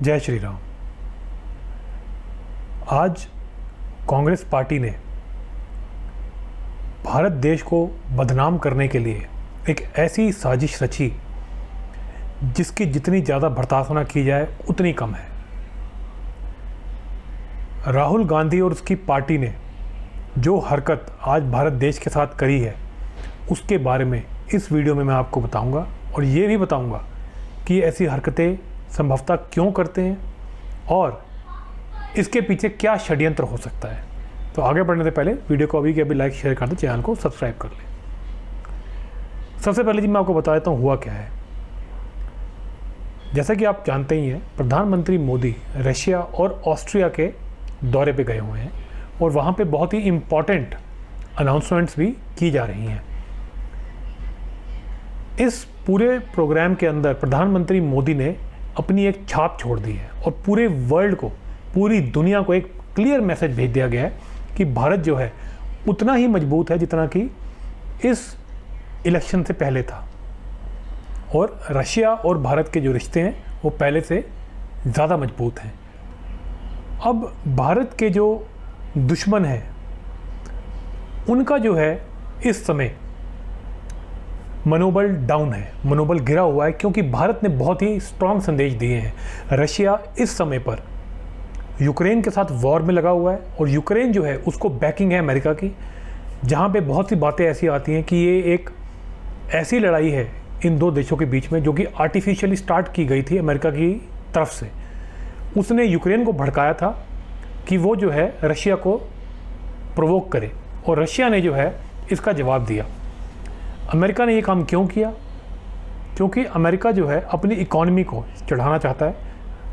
जय श्री राम। आज कांग्रेस पार्टी ने भारत देश को बदनाम करने के लिए एक ऐसी साजिश रची जिसकी जितनी ज़्यादा भर्त्सना की जाए उतनी कम है। राहुल गांधी और उसकी पार्टी ने जो हरकत आज भारत देश के साथ करी है उसके बारे में इस वीडियो में मैं आपको बताऊंगा और ये भी बताऊंगा कि ऐसी हरकतें संभवतः क्यों करते हैं और इसके पीछे क्या षड्यंत्र हो सकता है। तो आगे बढ़ने से पहले वीडियो को अभी के अभी लाइक शेयर कर दें, चैनल को सब्सक्राइब कर लें। सबसे पहले जी मैं आपको बता देता हूँ हुआ क्या है। जैसा कि आप जानते ही हैं, प्रधानमंत्री मोदी रशिया और ऑस्ट्रिया के दौरे पे गए हुए हैं और वहाँ पे बहुत ही इम्पॉर्टेंट अनाउंसमेंट्स भी की जा रही हैं। इस पूरे प्रोग्राम के अंदर प्रधानमंत्री मोदी ने अपनी एक छाप छोड़ दी है और पूरे वर्ल्ड को, पूरी दुनिया को एक क्लियर मैसेज भेज दिया गया है कि भारत जो है उतना ही मजबूत है जितना कि इस इलेक्शन से पहले था और रशिया और भारत के जो रिश्ते हैं वो पहले से ज़्यादा मजबूत हैं। अब भारत के जो दुश्मन हैं उनका जो है इस समय मनोबल डाउन है, मनोबल गिरा हुआ है, क्योंकि भारत ने बहुत ही स्ट्रॉन्ग संदेश दिए हैं। रशिया इस समय पर यूक्रेन के साथ वॉर में लगा हुआ है और यूक्रेन जो है उसको बैकिंग है अमेरिका की, जहाँ पे बहुत सी बातें ऐसी आती हैं कि ये एक ऐसी लड़ाई है इन दो देशों के बीच में जो कि आर्टिफिशियली स्टार्ट की गई थी अमेरिका की तरफ से। उसने यूक्रेन को भड़काया था कि वो जो है रशिया को प्रोवोक करे और रशिया ने जो है इसका जवाब दिया। अमेरिका ने ये काम क्यों किया? क्योंकि अमेरिका जो है अपनी इकॉनमी को चढ़ाना चाहता है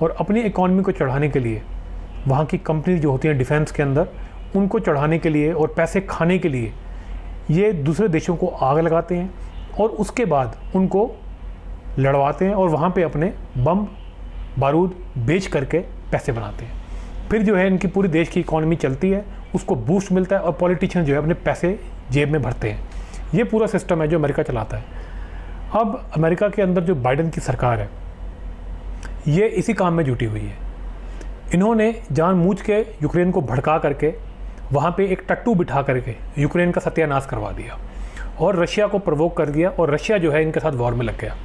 और अपनी इकॉनमी को चढ़ाने के लिए वहाँ की कंपनी जो होती हैं डिफेंस के अंदर, उनको चढ़ाने के लिए और पैसे खाने के लिए ये दूसरे देशों को आग लगाते हैं और उसके बाद उनको लड़वाते हैं और वहाँ पे अपने बम बारूद बेच करके पैसे बनाते हैं। फिर जो है इनकी पूरी देश की इकॉनमी चलती है, उसको बूस्ट मिलता है और पॉलिटिशियन जो है अपने पैसे जेब में भरते हैं। ये पूरा सिस्टम है जो अमेरिका चलाता है। अब अमेरिका के अंदर जो बाइडेन की सरकार है ये इसी काम में जुटी हुई है। इन्होंने जानबूझ के यूक्रेन को भड़का करके वहाँ पे एक टट्टू बिठा करके यूक्रेन का सत्यानाश करवा दिया और रशिया को प्रवोक कर दिया और रशिया जो है इनके साथ वॉर में लग गया।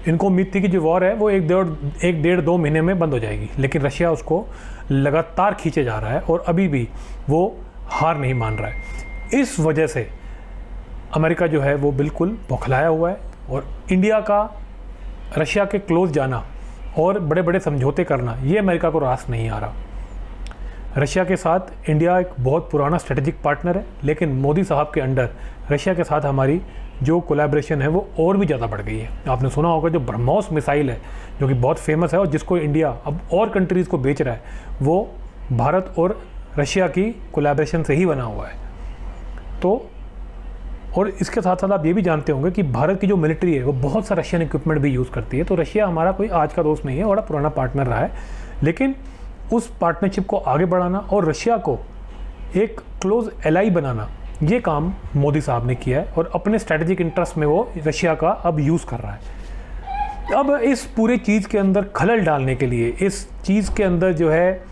इनको उम्मीद थी कि जो वॉर है वो एक डेढ़ दो महीने में बंद हो जाएगी, लेकिन रशिया उसको लगातार खींचे जा रहा है और अभी भी वो हार नहीं मान रहा है। इस वजह से अमेरिका जो है वो बिल्कुल बौखलाया हुआ है और इंडिया का रशिया के क्लोज जाना और बड़े बड़े समझौते करना ये अमेरिका को रास नहीं आ रहा। रशिया के साथ इंडिया एक बहुत पुराना स्ट्रेटेजिक पार्टनर है, लेकिन मोदी साहब के अंडर रशिया के साथ हमारी जो कोलैबोरेशन है वो और भी ज़्यादा बढ़ गई है। आपने सुना होगा जो ब्रह्मोस मिसाइल है जो कि बहुत फेमस है और जिसको इंडिया अब और कंट्रीज़ को बेच रहा है, वो भारत और रशिया की कोलैबोरेशन से ही बना हुआ है। तो और इसके साथ साथ आप ये भी जानते होंगे कि भारत की जो मिलिट्री है वो बहुत सा रशियन इक्विपमेंट भी यूज़ करती है। तो रशिया हमारा कोई आज का दोस्त नहीं है, बड़ा पुराना पार्टनर रहा है, लेकिन उस पार्टनरशिप को आगे बढ़ाना और रशिया को एक क्लोज एलाई बनाना ये काम मोदी साहब ने किया है और अपने स्ट्रैटेजिक इंटरेस्ट में वो रशिया का अब यूज़ कर रहा है। अब इस पूरे चीज़ के अंदर खलल डालने के लिए, इस चीज़ के अंदर जो है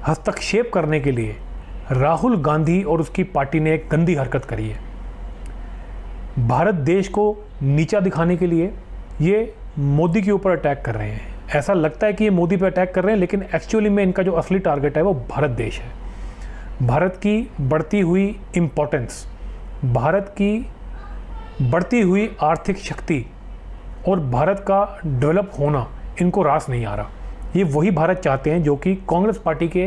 हस्तक्षेप करने के लिए राहुल गांधी और उसकी पार्टी ने एक गंदी हरकत करी है। भारत देश को नीचा दिखाने के लिए ये मोदी के ऊपर अटैक कर रहे हैं। ऐसा लगता है कि ये मोदी पे अटैक कर रहे हैं, लेकिन एक्चुअली में इनका जो असली टारगेट है वो भारत देश है। भारत की बढ़ती हुई इम्पोर्टेंस, भारत की बढ़ती हुई आर्थिक शक्ति और भारत का डेवलप होना इनको रास नहीं आ रहा। ये वही भारत चाहते हैं जो कि कांग्रेस पार्टी के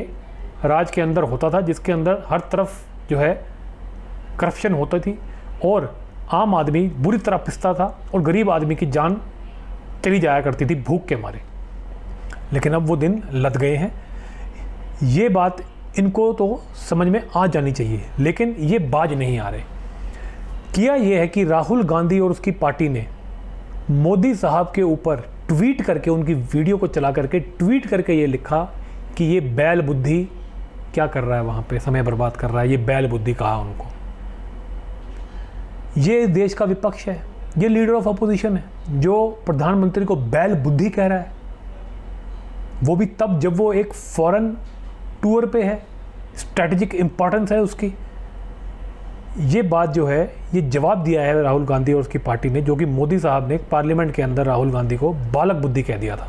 राज के अंदर होता था, जिसके अंदर हर तरफ जो है करप्शन होती थी और आम आदमी बुरी तरह पिसता था और गरीब आदमी की जान चली जाया करती थी भूख के मारे। लेकिन अब वो दिन लद गए हैं। ये बात इनको तो समझ में आ जानी चाहिए, लेकिन ये बाज नहीं आ रहे। किया ये है कि राहुल गांधी और उसकी पार्टी ने मोदी साहब के ऊपर ट्वीट करके, उनकी वीडियो को चला करके ट्वीट करके ये लिखा कि ये बैल बुद्धि क्या कर रहा है, वहाँ पे समय बर्बाद कर रहा है, ये बैल बुद्धि कहा उनको। ये देश का विपक्ष है, ये लीडर ऑफ अपोजिशन है जो प्रधानमंत्री को बैल बुद्धि कह रहा है। वो भी तब जब वो एक फॉरेन टूर पे है, स्ट्रैटेजिक इम्पोर्टेंस है उसकी। ये बात जो है, ये जवाब दिया है राहुल गांधी और उसकी पार्टी ने, जो कि मोदी साहब ने पार्लियामेंट के अंदर राहुल गांधी को बालक बुद्धि कह दिया था।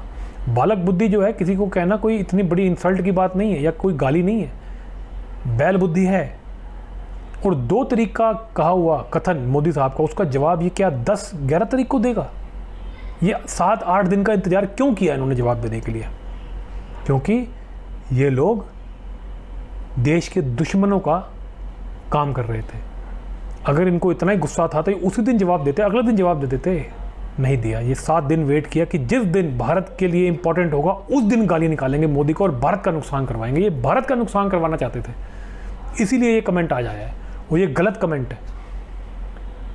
बालक बुद्धि जो है किसी को कहना कोई इतनी बड़ी इंसल्ट की बात नहीं है या कोई गाली नहीं है, बैल बुद्धि है। और 2 तारीख का कहा हुआ कथन मोदी साहब का, उसका जवाब ये क्या 10-11 तारीख को देगा? ये 7-8 दिन का इंतजार क्यों किया इन्होंने जवाब देने के लिए? क्योंकि ये लोग देश के दुश्मनों का काम कर रहे थे। अगर इनको इतना ही गुस्सा था तो उसी दिन जवाब देते, अगले दिन जवाब दे देते। नहीं दिया। ये 7 दिन वेट किया कि जिस दिन भारत के लिए इंपॉर्टेंट होगा उस दिन गाली निकालेंगे मोदी को और भारत का नुकसान करवाएंगे। ये भारत का नुकसान करवाना चाहते थे, इसीलिए ये कमेंट आ जाया है। वो ये गलत कमेंट है।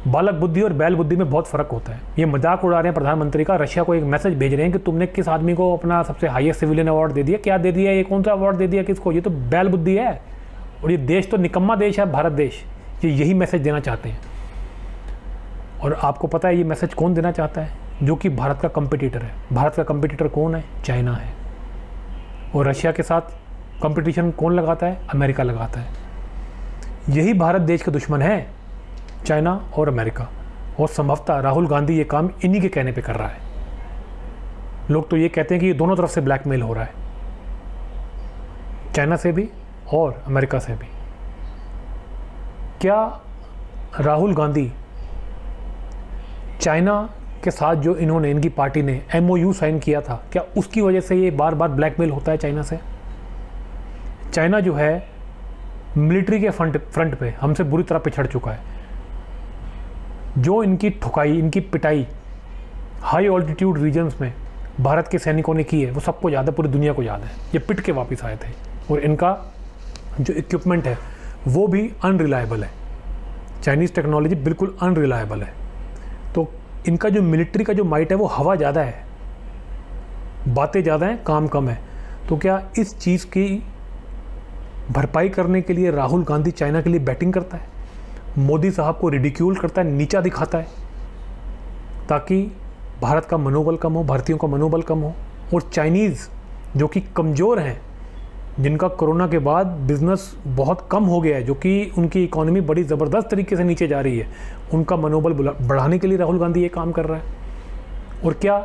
बालक बुद्धि और बैल बुद्धि में बहुत फ़र्क होता है। ये मजाक उड़ा रहे हैं प्रधानमंत्री का, रशिया को एक मैसेज भेज रहे हैं कि तुमने किस आदमी को अपना सबसे हाईएस्ट सिविलियन अवार्ड दे दिया। क्या दे दिया? ये कौन सा अवार्ड दे दिया किसको? ये तो बैल बुद्धि है। और ये देश तो निकम्मा देश है, भारत देश। ये यही मैसेज देना चाहते हैं। और आपको पता है ये मैसेज कौन देना चाहता है? जो कि भारत का कंपटीटर है। भारत का कंपटीटर कौन है? चाइना है। और रशिया के साथ कंपटीशन कौन लगाता है? अमेरिका लगाता है। यही भारत देश के दुश्मन है, चाइना और अमेरिका। और संभवतः राहुल गांधी ये काम इन्हीं के कहने पे कर रहा है। लोग तो ये कहते हैं कि ये दोनों तरफ से ब्लैकमेल हो रहा है, चाइना से भी और अमेरिका से भी। क्या राहुल गांधी चाइना के साथ जो इन्होंने, इनकी पार्टी ने MOU साइन किया था, क्या उसकी वजह से ये बार बार ब्लैकमेल होता है चाइना से? चाइना जो है मिलिट्री के फ्रंट पे हमसे बुरी तरह पिछड़ चुका है। जो इनकी ठुकाई, इनकी पिटाई हाई ऑल्टीट्यूड रीजन्स में भारत के सैनिकों ने की है, वो सबको याद है, पूरी दुनिया को याद है। ये पिट के वापस आए थे और इनका जो इक्विपमेंट है वो भी अनरिलायबल है। चाइनीज़ टेक्नोलॉजी बिल्कुल अनरिलायबल है। तो इनका जो मिलिट्री का जो माइट है वो हवा ज़्यादा है, बातें ज़्यादा हैं, काम कम है। तो क्या इस चीज़ की भरपाई करने के लिए राहुल गांधी चाइना के लिए बैटिंग करता है, मोदी साहब को रिडिक्यूल करता है, नीचा दिखाता है, ताकि भारत का मनोबल कम हो, भारतीयों का मनोबल कम हो? और चाइनीज़ जो कि कमज़ोर हैं, जिनका कोरोना के बाद बिज़नेस बहुत कम हो गया है, जो कि उनकी इकोनॉमी बड़ी ज़बरदस्त तरीके से नीचे जा रही है, उनका मनोबल बढ़ाने के लिए राहुल गांधी ये काम कर रहा है। और क्या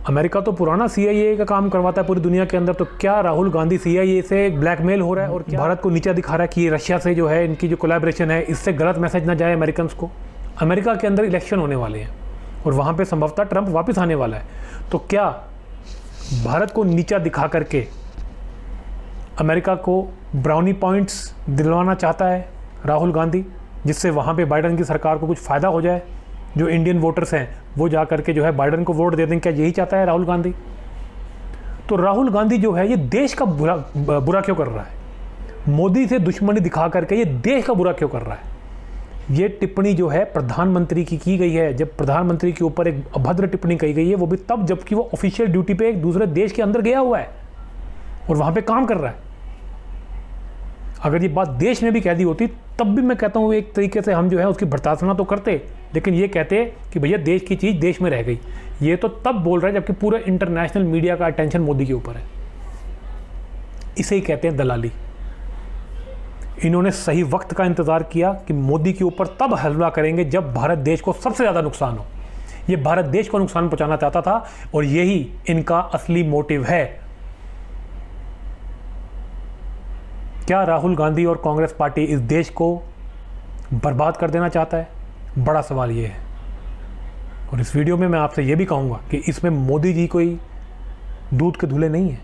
अमेरिका तो पुराना CIA का काम करवाता है पूरी दुनिया के अंदर, तो क्या राहुल गांधी CIA से ब्लैकमेल हो रहा है और क्या भारत को नीचा दिखा रहा है कि ये रशिया से जो है इनकी जो कोलैबोरेशन है, इससे गलत मैसेज ना जाए अमेरिकन को? अमेरिका के अंदर इलेक्शन होने वाले हैं और वहाँ पर संभवतः ट्रंप वापस आने वाला है। तो क्या भारत को नीचा दिखा करके अमेरिका को ब्राउनी पॉइंट्स दिलवाना चाहता है राहुल गांधी, जिससे वहाँ पे बाइडन की सरकार को कुछ फ़ायदा हो जाए? जो इंडियन वोटर्स हैं वो जा करके जो है बाइडन को वोट दे दें, क्या यही चाहता है राहुल गांधी? तो राहुल गांधी जो है ये देश का बुरा क्यों कर रहा है? मोदी से दुश्मनी दिखा करके ये देश का बुरा क्यों कर रहा है? ये टिप्पणी जो है प्रधानमंत्री की गई है। जब प्रधानमंत्री के ऊपर एक अभद्र टिप्पणी कही गई है, वो भी तब जबकि वो ऑफिशियल ड्यूटी पे एक दूसरे देश के अंदर गया हुआ है और वहाँ पे काम कर रहा है। अगर ये बात देश में भी कह दी होती तब भी मैं कहता हूँ एक तरीके से हम जो है उसकी भर्त्सना तो करते, लेकिन ये कहते कि भैया देश की चीज़ देश में रह गई। ये तो तब बोल रहे हैं जबकि पूरे इंटरनेशनल मीडिया का अटेंशन मोदी के ऊपर है। इसे ही कहते हैं दलाली। इन्होंने सही वक्त का इंतज़ार किया कि मोदी के ऊपर तब हमला करेंगे जब भारत देश को सबसे ज़्यादा नुकसान हो। ये भारत देश को नुकसान पहुँचाना चाहता था और यही इनका असली मोटिव है। क्या राहुल गांधी और कांग्रेस पार्टी इस देश को बर्बाद कर देना चाहता है? बड़ा सवाल ये है। और इस वीडियो में मैं आपसे ये भी कहूँगा कि इसमें मोदी जी कोई दूध के धुले नहीं है।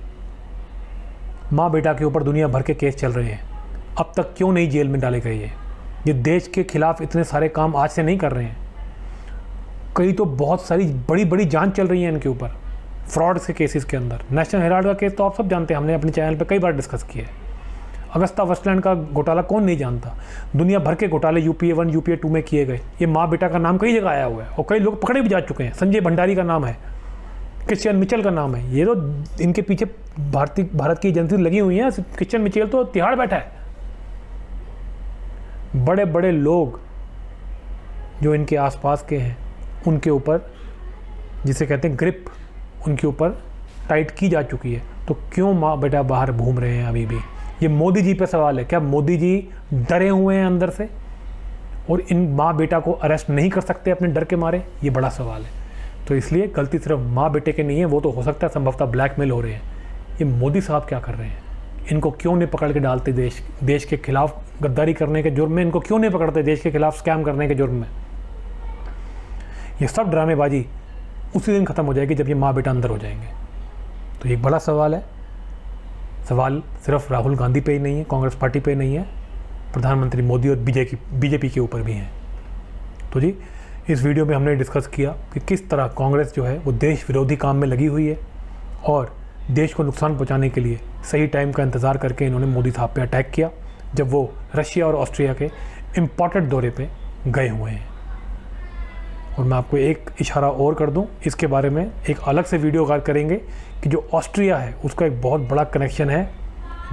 माँ बेटा के ऊपर दुनिया भर के केस चल रहे हैं, अब तक क्यों नहीं जेल में डाले गए? ये देश के खिलाफ इतने सारे काम आज से नहीं कर रहे हैं। कई तो बहुत सारी बड़ी बड़ी जांच चल रही है इनके ऊपर, फ्रॉड से केसेस के अंदर। नेशनल हेराल्ड का केस तो आप सब जानते हैं, हमने अपने चैनल पर कई बार डिस्कस किया है। अगस्ता वेस्टलैंड का घोटाला कौन नहीं जानता? दुनिया भर के घोटाले UPA 1 UPA 2 में किए गए। ये माँ बेटा का नाम कई जगह आया हुआ है और कई लोग पकड़े भी जा चुके हैं। संजय भंडारी का नाम है, क्रिश्चियन मिचेल का नाम है। ये तो इनके पीछे भारत की एजेंसी लगी हुई है। क्रिश्चियन मिचेल तो तिहाड़ बैठा है। बड़े बड़े लोग जो इनके आसपास के हैं उनके ऊपर, जिसे कहते हैं ग्रिप, उनके ऊपर टाइट की जा चुकी है। तो क्यों माँ बेटा बाहर घूम रहे हैं अभी भी? ये मोदी जी पे सवाल है। क्या मोदी जी डरे हुए हैं अंदर से और इन माँ बेटा को अरेस्ट नहीं कर सकते अपने डर के मारे? ये बड़ा सवाल है। तो इसलिए गलती सिर्फ माँ बेटे के नहीं है, वो तो हो सकता है संभवतः ब्लैकमेल हो रहे हैं। ये मोदी साहब क्या कर रहे हैं? इनको क्यों नहीं पकड़ के डालते देश के खिलाफ गद्दारी करने के जुर्म में? इनको क्यों नहीं पकड़ते देश के खिलाफ स्कैम करने के जुर्म में? ये सब ड्रामेबाजी उसी दिन ख़त्म हो जाएगी जब ये माँ बेटा अंदर हो जाएंगे। तो ये एक बड़ा सवाल है। सवाल सिर्फ राहुल गांधी पे ही नहीं है, कांग्रेस पार्टी पे नहीं है, प्रधानमंत्री मोदी और बीजेपी के ऊपर भी हैं। तो जी इस वीडियो में हमने डिस्कस किया कि किस तरह कांग्रेस जो है वो देश विरोधी काम में लगी हुई है और देश को नुकसान पहुंचाने के लिए सही टाइम का इंतज़ार करके इन्होंने मोदी साहब पे अटैक किया जब वो रशिया और ऑस्ट्रिया के इम्पॉर्टेंट दौरे पे गए हुए हैं। और मैं आपको एक इशारा और कर दूं, इसके बारे में एक अलग से वीडियो करेंगे कि जो ऑस्ट्रिया है उसका एक बहुत बड़ा कनेक्शन है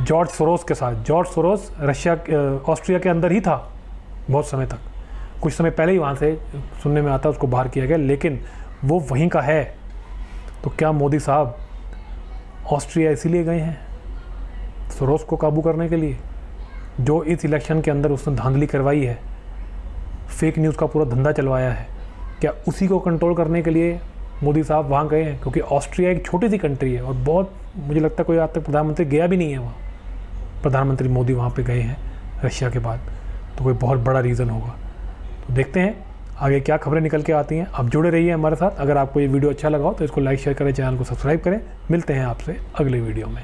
जॉर्ज सोरोस के साथ। जॉर्ज सोरोस ऑस्ट्रिया के अंदर ही था बहुत समय तक, कुछ समय पहले ही वहाँ से सुनने में आता उसको बाहर किया गया, लेकिन वो वहीं का है। तो क्या मोदी साहब ऑस्ट्रिया इसीलिए गए हैं सोरोस को काबू करने के लिए? जो इस इलेक्शन के अंदर उसने धांधली करवाई है, फेक न्यूज़ का पूरा धंधा चलवाया है, क्या उसी को कंट्रोल करने के लिए मोदी साहब वहाँ गए हैं? क्योंकि ऑस्ट्रिया एक छोटी सी कंट्री है और बहुत, मुझे लगता है कोई आज तक प्रधानमंत्री गया भी नहीं है वहाँ। प्रधानमंत्री मोदी वहाँ पे गए हैं रशिया के बाद, तो कोई बहुत बड़ा रीज़न होगा। तो देखते हैं आगे क्या खबरें निकल के आती हैं। आप जुड़े रहिए हमारे साथ। अगर आपको ये वीडियो अच्छा लगा हो तो इसको लाइक शेयर करें, चैनल को सब्सक्राइब करें। मिलते हैं आपसे अगले वीडियो में।